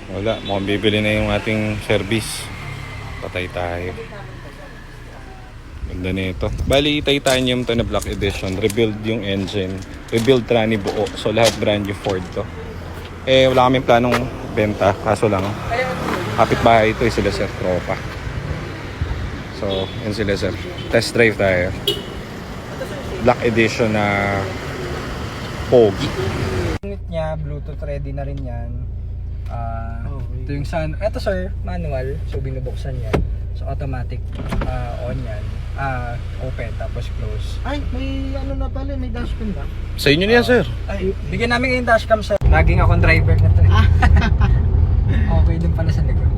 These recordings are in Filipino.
Wala, mukhang bibili na yung ating service. Patay tayo. Ganda nito. Bali, titanium to na black edition. Rebuild yung engine. Rebuild trani buo. So lahat brand new Ford to. Eh, wala kaming planong benta. Kaso lang, kapitbahay ito sila sir tropa. So, yun sila sir. Test drive tayo. Black edition na Pogi. Unit niya, Bluetooth ready na rin yan. Ito yung sun. Ito sir, manual. So binubuksan yan. So automatic on yan. Open tapos close. Ay, may ano na pala, may dashcam ba? Sa inyo niya sir. Ay, bigyan namin yung dashcam sir. Laging akong driver na to. Okay din pala sa likod.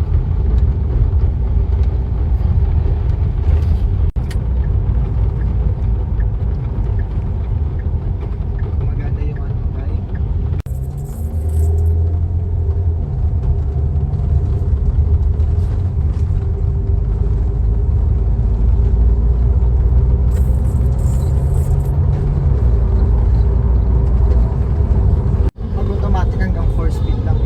Maganda yung ano tayo. Mag-automatic hanggang 4 speed lang.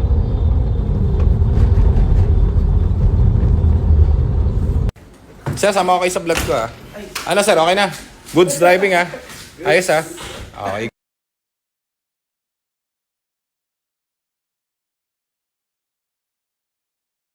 Sir, sama ko kayo sa vlog ko ah. Ano sir, okay na? Goods driving ah. Ayos ah. Okay.